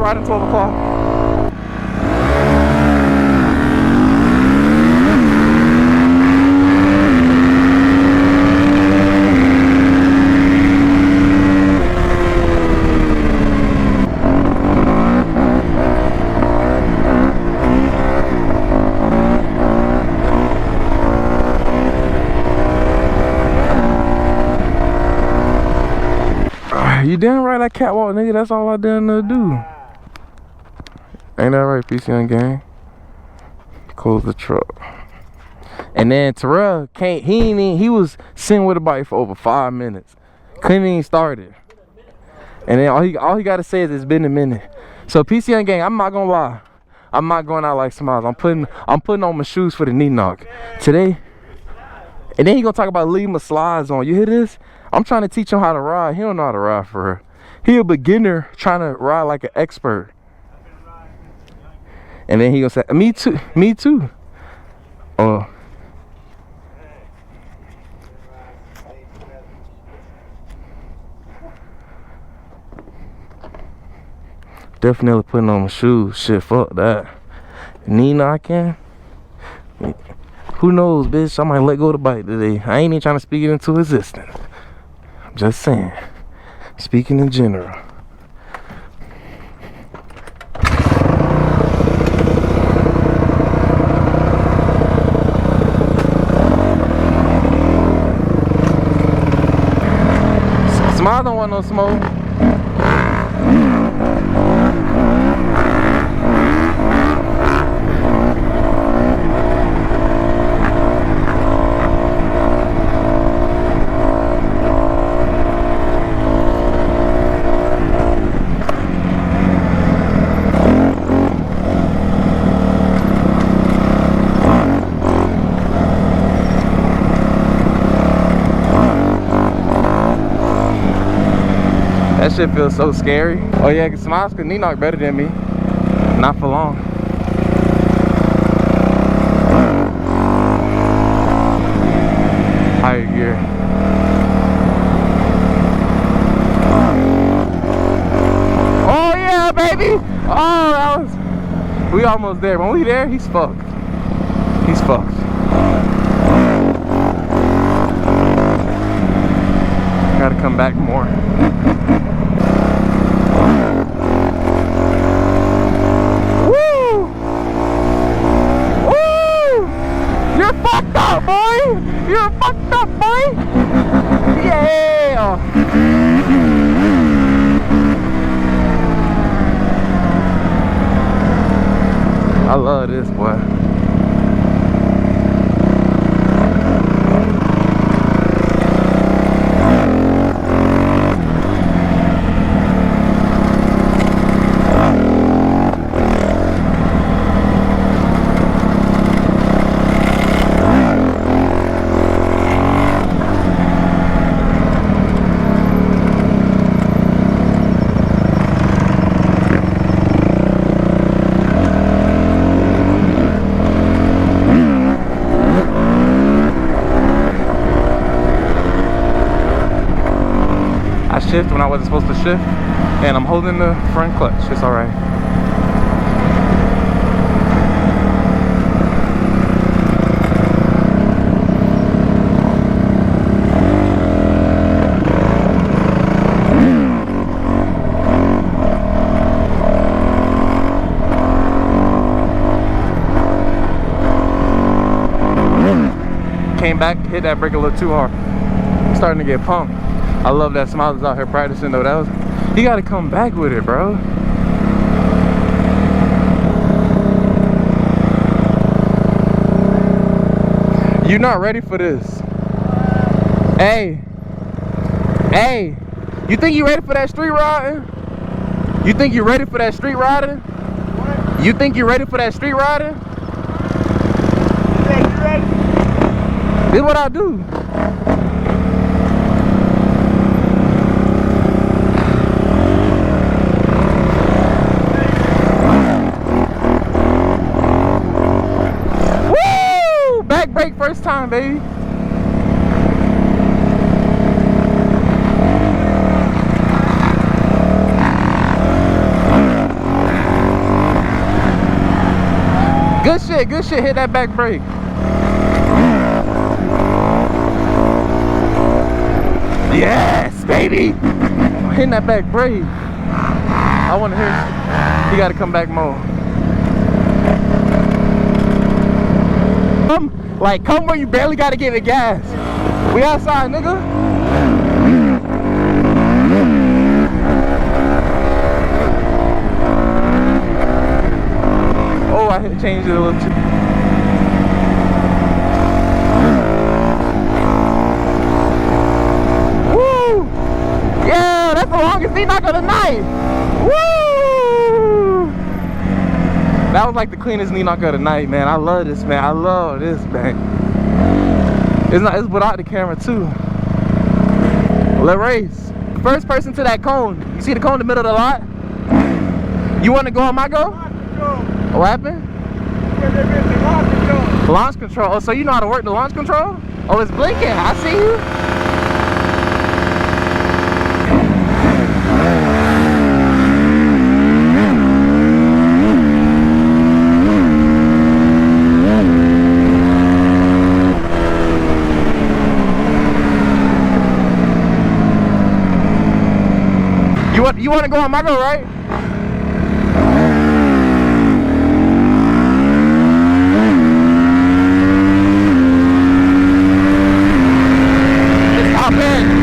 to ride at 12 o'clock? You damn right, that catwalk, nigga. That's all I damn near do. Ain't that right, PC gang? Close the truck. And then Terrell can't. He was sitting with a bike for over 5 minutes. Couldn't even start it. And then all he got to say is it's been a minute. So PC gang, I'm not gonna lie. I'm not going out like Smiles. I'm putting on my shoes for the knee knock today. And then he gonna talk about leaving my slides on. You hear this? I'm trying to teach him how to ride. He don't know how to ride for real. He a beginner trying to ride like an expert. And then he gonna say, me too, me too. Oh. Definitely putting on my shoes. Shit, fuck that. Knee knocking. Who knows, bitch? I might let go of the bike today. I ain't even trying to speak it into existence. I'm just saying. Speaking in general. Smile don't want no smoke. That shit feels so scary. Oh yeah, cause Smiles could knee knock better than me. Not for long. Higher gear. Oh yeah, baby! Oh, that was... We almost there. When we there, he's fucked. He's fucked. Gotta come back more. You're fucked up, boy! Yeah! I love this, boy. Shift when I wasn't supposed to shift, and I'm holding the front clutch. It's all right. Came back, hit that brake a little too hard. I'm starting to get pumped. I love that Smiles out here practicing though. He gotta come back with it, bro. You're not ready for this. Hey. Hey. You think you ready for that street riding? You think you're ready for that street riding? What? You think you're ready for that street riding? You think you ready? This is what I do. Brake first time, baby. Good shit, good shit. Hit that back brake. Yes, baby. Hitting that back brake. I want to hear it. You got to come back more. Come where you barely got to get the gas. We outside, nigga. Oh, I had to change it a little too. Woo! Yeah, that's the longest knock of the night. Woo! That was like the cleanest knee knock of the night, man. I love this, man. I love this, man. It's without the camera too. Let's race. First person to that cone. You see the cone in the middle of the lot? You want to go on my go? What happened? Launch control. Oh, so you know how to work the launch control? Oh, it's blinking. I see you. You want to go on my go, right? Just hop in.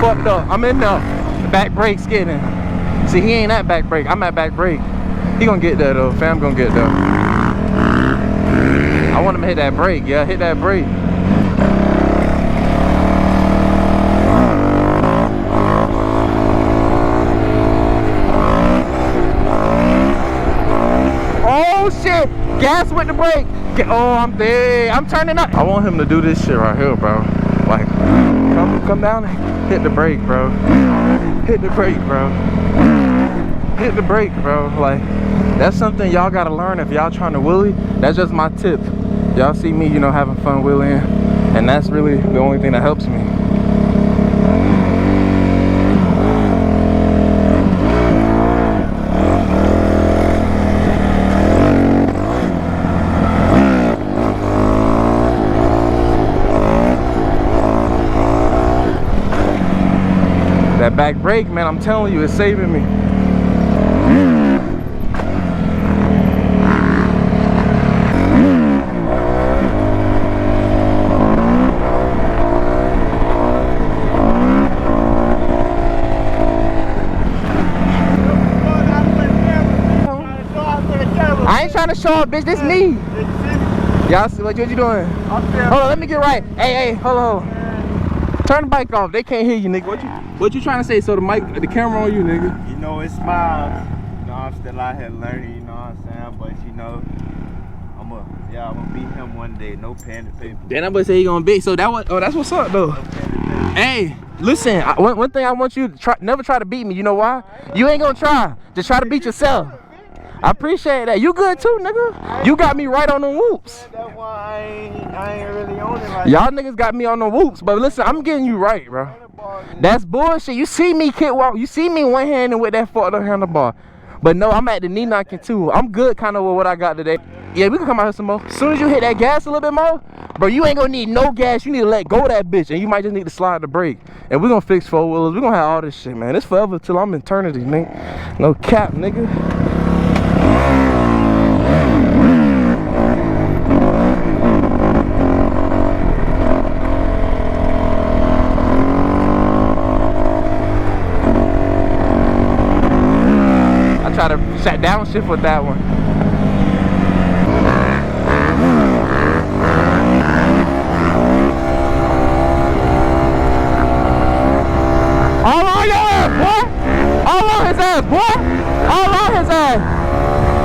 Fucked up. I'm in there. The back brake's getting. See, he ain't at back brake. I'm at back brake. He gonna get there though. Fam gonna get there. I want him to hit that brake. Yeah, hit that brake. Oh shit! Gas with the brake. Oh, I'm there. I'm turning up. I want him to do this shit right here, bro. Like, come down and hit the brake, bro. Hit the brake, bro. Hit the brake, bro. Like, that's something y'all gotta learn if y'all trying to wheelie. That's just my tip. Y'all see me, you know, having fun wheeling, and that's really the only thing that helps me. That back brake, man, I'm telling you, it's saving me. I ain't trying to show up, bitch. This me. Y'all see what you doing? Hold on, let me get right. Hey, hold on. Turn the bike off. They can't hear you, nigga. What you trying to say? So the camera on you, nigga. You know, it smiles. You know, I'm still out here learning, you know what I'm saying? But you know, I'm gonna beat him one day. No pen and paper. Then I'm gonna say he gonna beat. So that's what's up though. No hey, listen, one thing I want you to try, never try to beat me. You know why? You ain't gonna try. Just try to beat yourself. I appreciate that. You good too, nigga. You got me right on the whoops. That's why I ain't really on it like y'all niggas got me on the whoops. But listen, I'm getting you right, bro. That's bullshit. You see me kick walk. You see me one-handed with that fucked up handlebar. But no, I'm at the knee knocking too. I'm good kind of with what I got today. Yeah, we can come out here some more. As soon as you hit that gas a little bit more, bro, you ain't gonna need no gas. You need to let go of that bitch, and you might just need to slide the brake. And we're gonna fix four-wheelers. We're gonna have all this shit, man. It's forever till I'm eternity, nigga. No cap, nigga. Shut downshift with that one. All on your ass, boy! All on his ass, boy! All on his ass!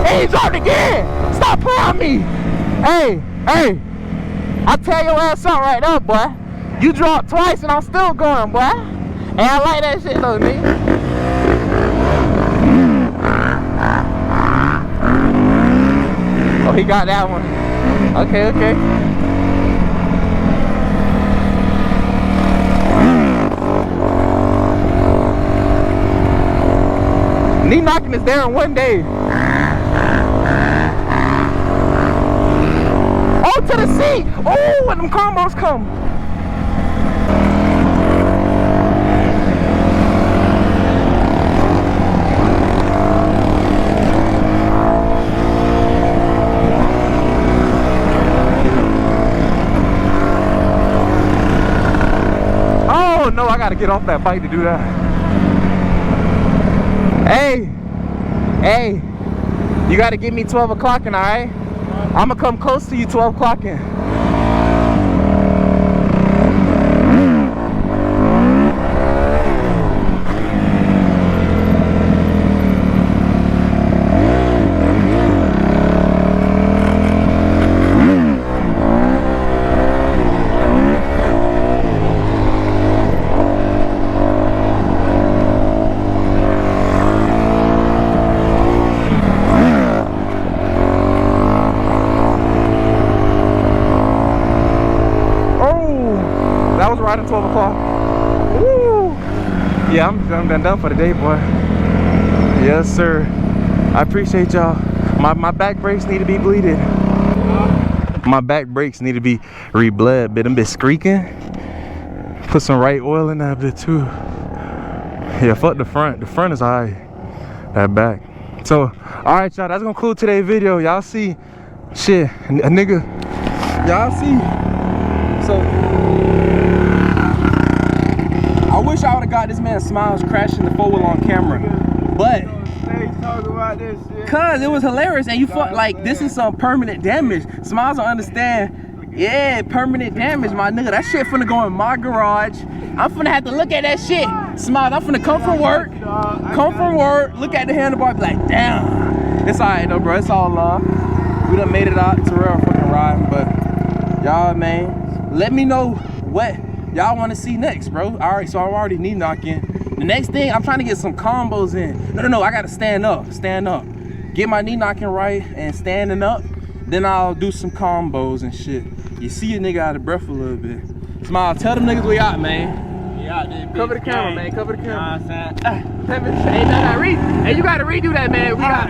And he dropped again! Stop playing me! Hey, hey! I tell your ass something right now, boy. You dropped twice and I'm still going, boy. And I like that shit though, nigga. Oh, he got that one. Okay, okay. Knee knocking is there in one day. Oh, to the seat. Oh, when them combos come. Oh no, I gotta get off that bike to do that. Hey, hey, you gotta give me 12 o'clock in, all right? I'm gonna come close to you 12 o'clock in. Right at 12 o'clock. Woo! Yeah, I'm done for the day, boy. Yes, sir. I appreciate y'all. My back brakes need to be bleeded. My back brakes need to be re-bled, but them bit squeaking. Put some right oil in that bit too. Yeah, fuck the front. The front is alright. That back. So, alright, y'all. That's gonna conclude today's video. Y'all see, shit, a nigga. Y'all see. So. I wish I would have got this man Smiles crashing the 4-wheel on camera, but cause it was hilarious and you fuck like this is some permanent damage. Smiles don't understand. Yeah, permanent damage, my nigga. That shit finna go in my garage. I'm finna have to look at that shit. Smiles, I'm finna come from work, look at the handlebar, be like, damn. It's alright though, bro. It's all love. We done made it out to real fucking riding, but y'all, man, let me know what y'all want to see next, bro. All right, so I'm already knee knocking. The next thing, I'm trying to get some combos in. No, I gotta stand up. Get my knee knocking right and standing up. Then I'll do some combos and shit. You see a nigga out of breath a little bit. Smile, tell them niggas we out, man. We out there, cover the camera, man. Cover the camera. You know what I'm saying? Hey, you gotta redo that, man. We got.